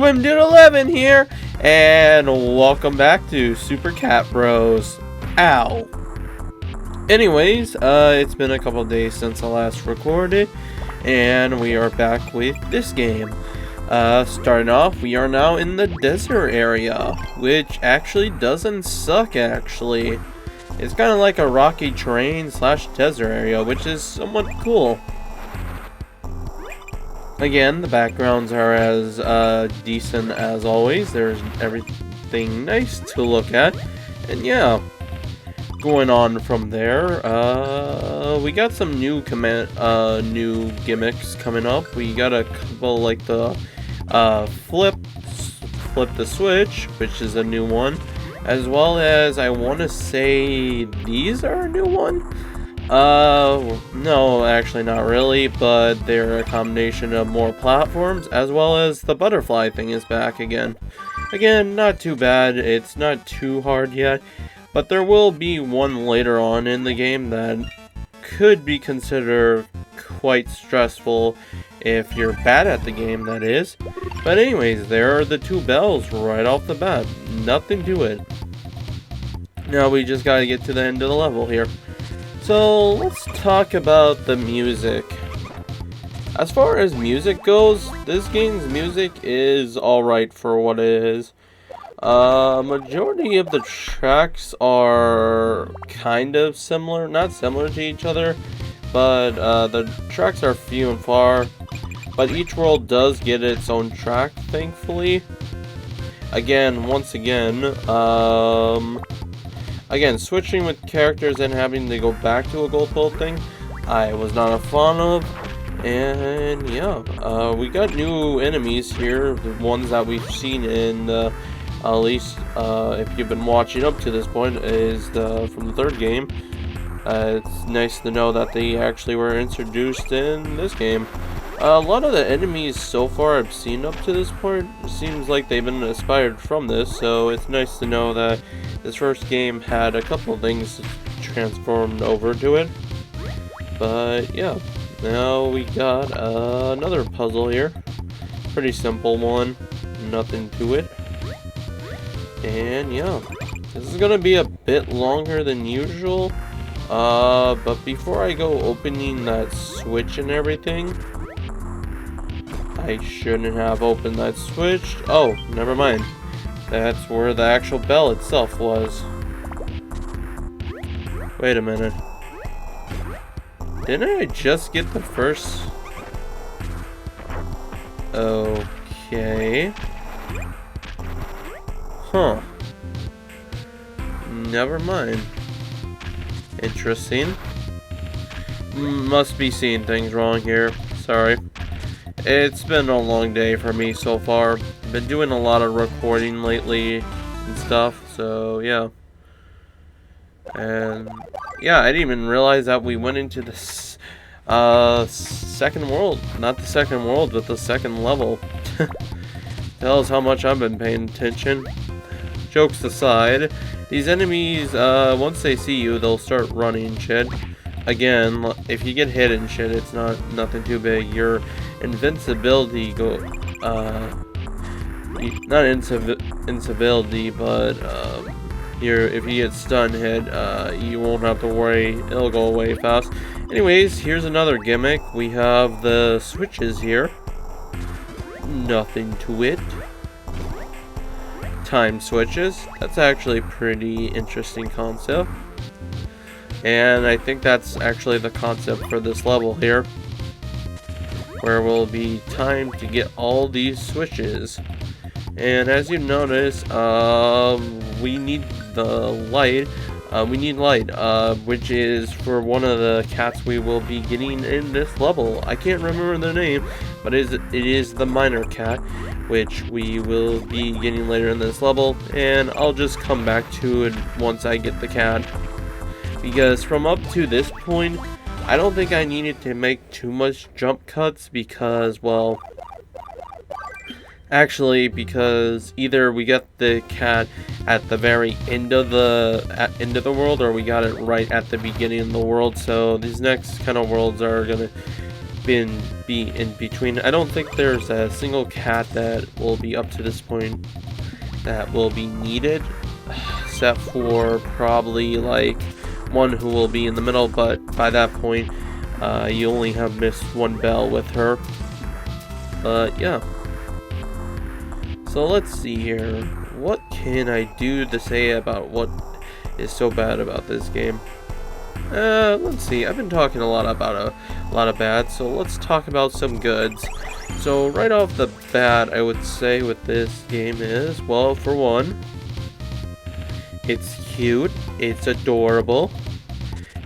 Swimdude11 here, and welcome back to Super Cat Bros. Ow. Anyways, it's been a couple days since I last recorded, and we are back with this game. Starting off, we are now in the desert area, which actually doesn't suck, actually. It's kind of like a rocky terrain / desert area, which is somewhat cool. Again, the backgrounds are as decent as always. There's everything nice to look at. And yeah, going on from there, we got some new gimmicks coming up. We got a couple like the flip the switch, which is a new one, as well as I want to say these are a new one. No, actually not really, but they're a combination of more platforms, as well as the butterfly thing is back again. Again, not too bad, it's not too hard yet, but there will be one later on in the game that could be considered quite stressful if you're bad at the game, that is. But anyways, there are the two bells right off the bat, nothing to it. Now we just gotta get to the end of the level here. So let's talk about the music. As far as music goes, this game's music is alright for what it is. Majority of the tracks are kind of similar, not similar to each other, but the tracks are few and far. But each world does get its own track, thankfully. Once again, switching with characters and having to go back to a gold build thing, I was not a fan of. And yeah, we got new enemies here, the ones that we've seen in at least if you've been watching up to this point, is from the third game. It's nice to know that they actually were introduced in this game. A lot of the enemies so far I've seen up to this point seems like they've been inspired from this, so it's nice to know that this first game had a couple of things transformed over to it. But yeah, now we got another puzzle here. Pretty simple one, nothing to it. And yeah, this is gonna be a bit longer than usual. But before I go opening that switch and everything, I shouldn't have opened that switch. Oh, never mind. That's where the actual bell itself was. Wait a minute. Didn't I just get the first? Okay. Huh. Never mind. Interesting. Must be seeing things wrong here. Sorry. It's been a long day for me so far. Been doing a lot of recording lately and stuff, so yeah. And yeah, I didn't even realize that we went into this second world. Not the second world, but the second level. Tells how much I've been paying attention. Jokes aside, these enemies, once they see you, they'll start running shit. Again, if you get hit and shit, it's nothing too big. Your invincibility not invincibility, but if you get stun hit, you won't have to worry, it'll go away fast. Anyways, here's another gimmick. We have the switches here. Nothing to it. Time switches. That's actually a pretty interesting concept. And I think that's actually the concept for this level here, where will be time to get all these switches. And as you notice, we need the light. Which is for one of the cats we will be getting in this level. I can't remember the name, but it is the minor cat, which we will be getting later in this level. And I'll just come back to it once I get the cat. Because from up to this point, I don't think I needed to make too much jump cuts because, well, actually, because either we got the cat at the very end of the world, or we got it right at the beginning of the world. So these next kind of worlds are gonna be in between. I don't think there's a single cat that will be up to this point that will be needed, except for probably like one who will be in the middle, but by that point you only have missed one bell with her. But yeah, so let's see here, what can I do to say about what is so bad about this game? Let's see, I've been talking a lot about a lot of bad, so let's talk about some goods. So right off the bat, I would say with this game is, well, for one, it's cute, it's adorable,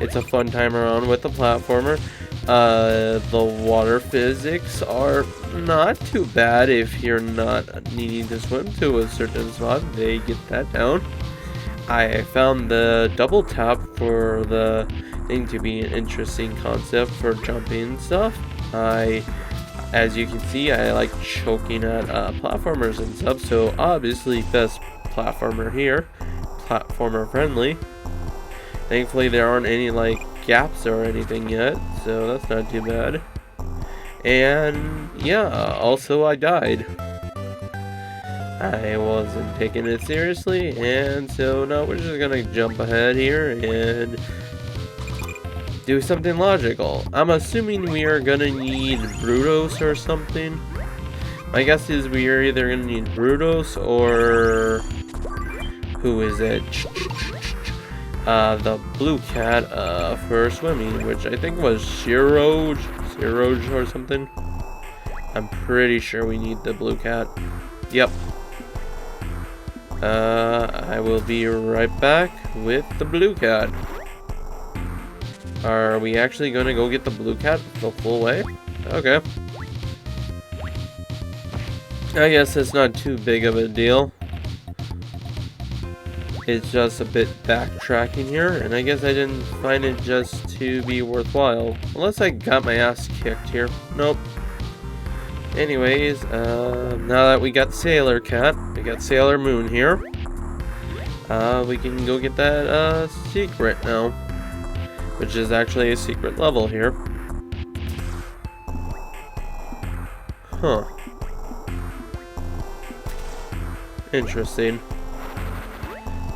it's a fun time around with the platformer. The water physics are not too bad if you're not needing to swim to a certain spot. They get that down. I found the double tap for the thing to be an interesting concept for jumping and stuff. As you can see, I like choking at platformers and stuff, so obviously best platformer here, platformer friendly. Thankfully there aren't any like gaps or anything yet, so that's not too bad. And yeah, also I died. I wasn't taking it seriously, and so now we're just gonna jump ahead here and do something logical. I'm assuming we are gonna need Brutos or something. My guess is we are either gonna need Brutos or who is it? The blue cat for swimming, which I think was Shiroj or something. I'm pretty sure we need the blue cat. Yep. I will be right back with the blue cat. Are we actually going to go get the blue cat the full way? Okay. I guess it's not too big of a deal. It's just a bit backtracking here, and I guess I didn't find it just to be worthwhile. Unless I got my ass kicked here. Nope. Anyways, now that we got Sailor Cat, we got Sailor Moon here. We can go get that secret now, which is actually a secret level here. Huh. Interesting.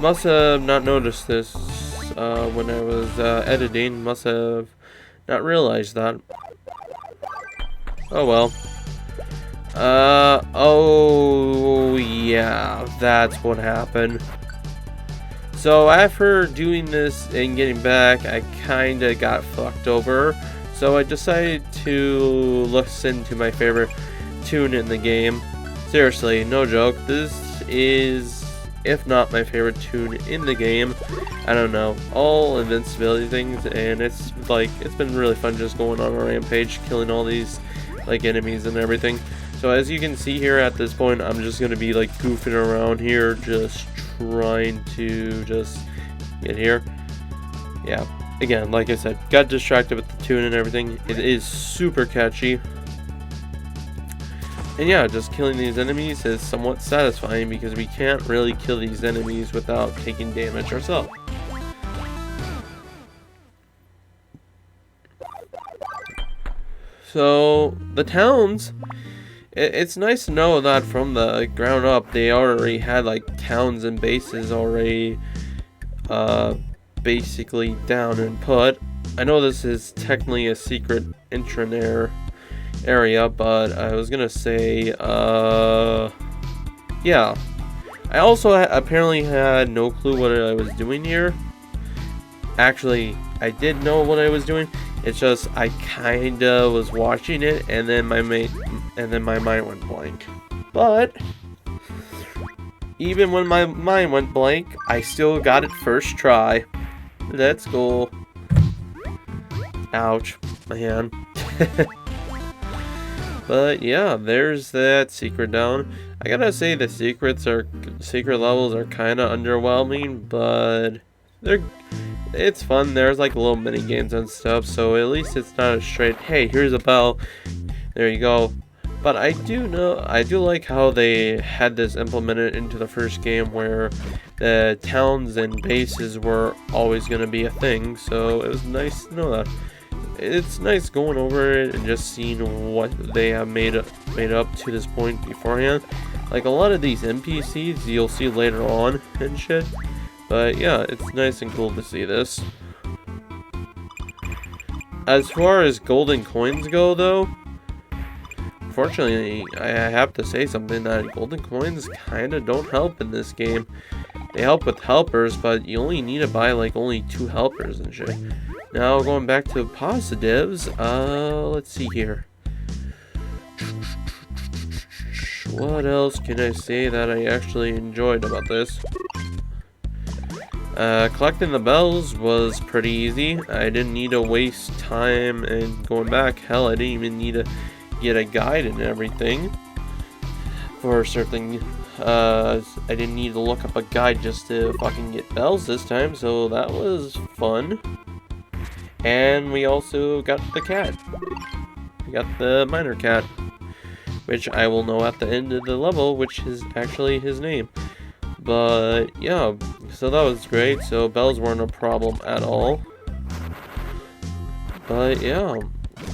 Must have not noticed this when I was editing. Must have not realized that. Oh well. Oh yeah, that's what happened. So after doing this and getting back, I kinda got fucked over. So I decided to listen to my favorite tune in the game. Seriously, no joke. This is, if not my favorite tune in the game. I don't know, all invincibility things, and it's been really fun just going on a rampage, killing all these like enemies and everything. So as you can see here at this point, I'm just gonna be like goofing around here, just trying to just get here. Yeah, again, like I said, got distracted with the tune and everything. It is super catchy. And yeah, just killing these enemies is somewhat satisfying because we can't really kill these enemies without taking damage ourselves. So, the towns, it's nice to know that from the ground up they already had like towns and bases already basically down and put. I know this is technically a secret intranet area, but I was gonna say yeah, I also apparently had no clue what I was doing here. Actually, I did know what I was doing. It's just I kinda was watching it, and then my mind went blank. But even when my mind went blank, I still got it first try. Let's go. Ouch, my hand. But yeah, there's that secret down. I gotta say the secret levels are kind of underwhelming, but it's fun. There's like little mini games and stuff, so at least it's not a straight, hey, here's a bell, there you go. But I do like how they had this implemented into the first game, where the towns and bases were always going to be a thing, so it was nice to know that. it's nice going over it and just seeing what they have made up to this point beforehand. Like a lot of these NPCs you'll see later on and shit. But yeah, it's nice and cool to see this. As far as golden coins go though, unfortunately I have to say something, that golden coins kinda don't help in this game. They help with helpers, but you only need to buy like only 2 helpers and shit. Now going back to positives, let's see here. What else can I say that I actually enjoyed about this? Collecting the bells was pretty easy. I didn't need to waste time and going back. Hell, I didn't even need to get a guide and everything for certain. I didn't need to look up a guide just to fucking get bells this time, so that was fun. And we also got the cat. We got the miner cat, which I will know at the end of the level, which is actually his name. But yeah, so that was great. So bells weren't a problem at all. But yeah,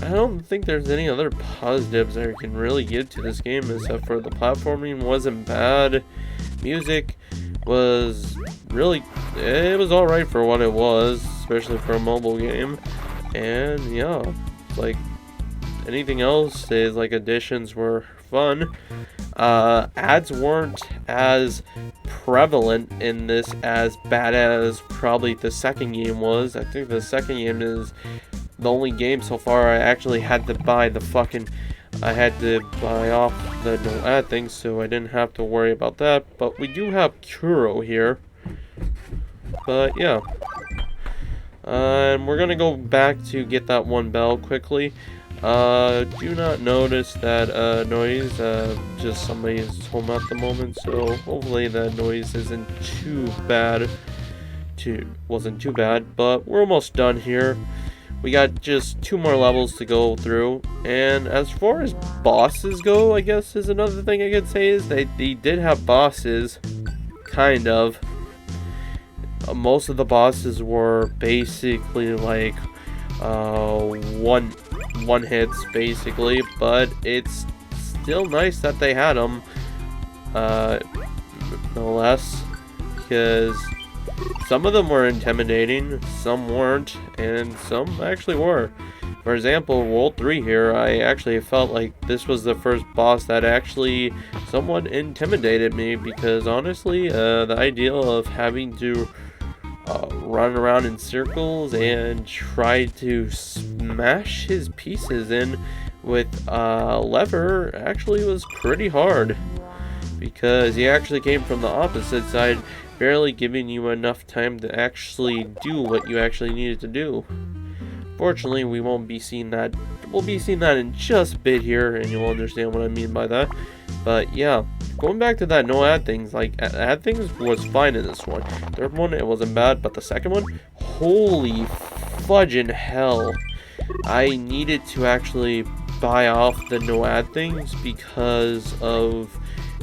I don't think there's any other positives I can really give to this game except for the platforming wasn't bad. Music was really, it was alright for what it was, especially for a mobile game. And yeah, like anything else is like additions were fun. Ads weren't as prevalent in this as bad as probably the second game was. I think the second game is the only game so far I actually had to buy the fucking, I had to buy off the no ad thing, so I didn't have to worry about that. But we do have Kuro here. But yeah. And we're gonna go back to get that one bell quickly. Do not notice that noise. Just somebody is home at the moment, so hopefully that noise isn't too bad. Wasn't too bad, but we're almost done here. We got just 2 more levels to go through, and as far as bosses go, I guess is another thing I could say is they did have bosses, kind of. Most of the bosses were basically like one hits basically, but it's still nice that they had them, no less, because some of them were intimidating, some weren't, and some actually were. For example, World 3 here, I actually felt like this was the first boss that actually somewhat intimidated me, because honestly, the idea of having to run around in circles and try to smash his pieces in with a lever actually was pretty hard, because he actually came from the opposite side, barely giving you enough time to actually do what you actually needed to do. Fortunately, we won't be seeing that. We'll be seeing that in just a bit here, and you'll understand what I mean by that. But yeah, going back to that no ad things, like ad things was fine in this one. Third one, it wasn't bad, but the second one, holy fudging hell. I needed to actually buy off the no ad things because of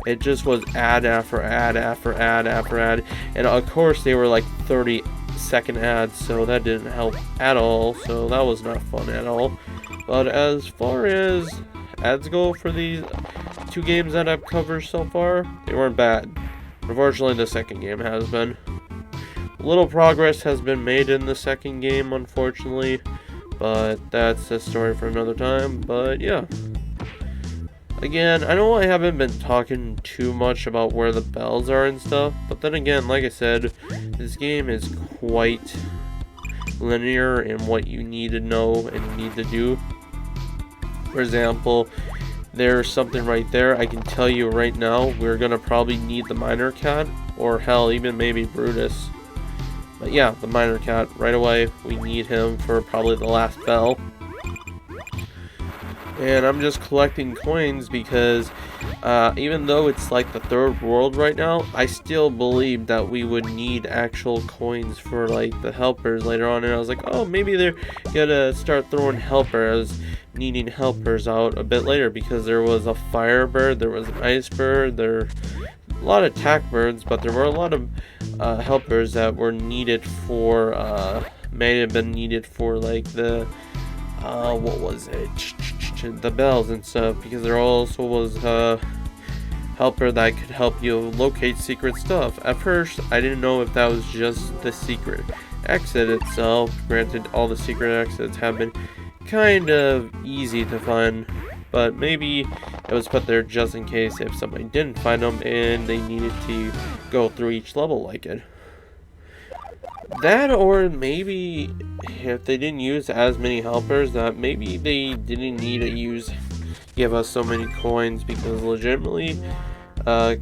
it just was ad after ad after ad after ad, and of course they were like 30-second ads, so that didn't help at all, so that was not fun at all. But as far as ads go for these 2 games that I've covered so far, they weren't bad. Unfortunately, the second game has been. Little progress has been made in the second game, unfortunately, but that's a story for another time. But yeah. Again, I know I haven't been talking too much about where the bells are and stuff, but then again, like I said, this game is quite linear in what you need to know and need to do. For example, there's something right there. I can tell you right now, we're gonna probably need the miner cat, or hell, even maybe Brutus. But yeah, the miner cat, right away, we need him for probably the last bell. And I'm just collecting coins because even though it's like the 3rd world right now, I still believe that we would need actual coins for like the helpers later on. And I was like, oh, maybe they're gonna start throwing helpers, needing helpers out a bit later, because there was a firebird, there was an ice bird, there a lot of attack birds, but there were a lot of helpers that were needed for may have been needed for like the what was it? The bells and stuff, because there also was a helper that could help you locate secret stuff. At first, I didn't know if that was just the secret exit itself. Granted, all the secret exits have been kind of easy to find, but maybe it was put there just in case if somebody didn't find them and they needed to go through each level like it. That, or maybe if they didn't use as many helpers, that maybe they didn't need to give us so many coins, because legitimately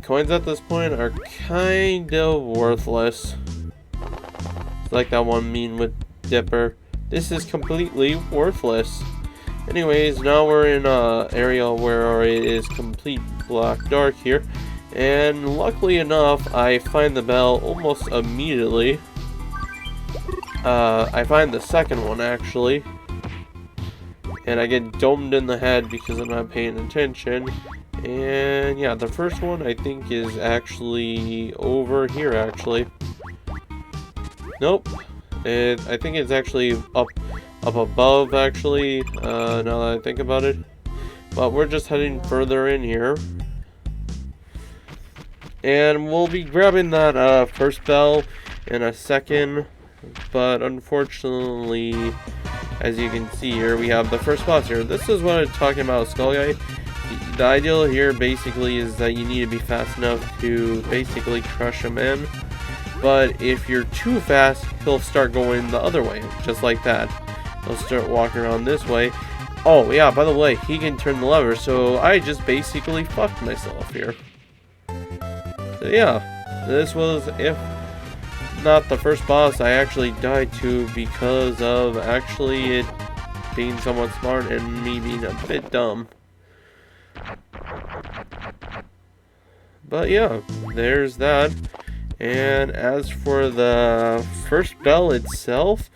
coins at this point are kind of worthless. It's like that one meme with Dipper. This is completely worthless. Anyways, now we're in an area where it is complete black dark here, and luckily enough I find the bell almost immediately. I find the second one actually, and I get domed in the head because I'm not paying attention. And yeah, the first one I think is actually over here actually. Nope. I think it's actually up above actually, now that I think about it. But we're just heading further in here. And we'll be grabbing that first bell in a second. But unfortunately, as you can see here, we have the first boss here. This is what I'm talking about, Skull Guy. The ideal here basically is that you need to be fast enough to basically crush him in. But if you're too fast, he'll start going the other way, just like that. He'll start walking around this way. Oh yeah, by the way, he can turn the lever, so I just basically fucked myself here. So yeah, this was, if not the first boss I actually died to, because of actually it being somewhat smart and me being a bit dumb. But yeah, there's that. And as for the first bell itself,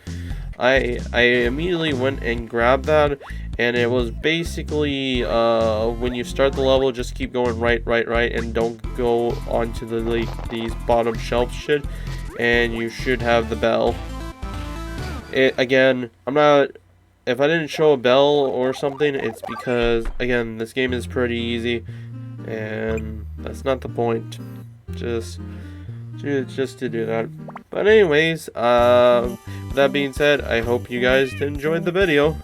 I immediately went and grabbed that, and it was basically when you start the level, just keep going right, and don't go onto the these bottom shelf shit, and you should have the bell. Again, if I didn't show a bell or something, it's because again this game is pretty easy, and that's not the point. Just to do that. But anyways, with that being said, I hope you guys enjoyed the video.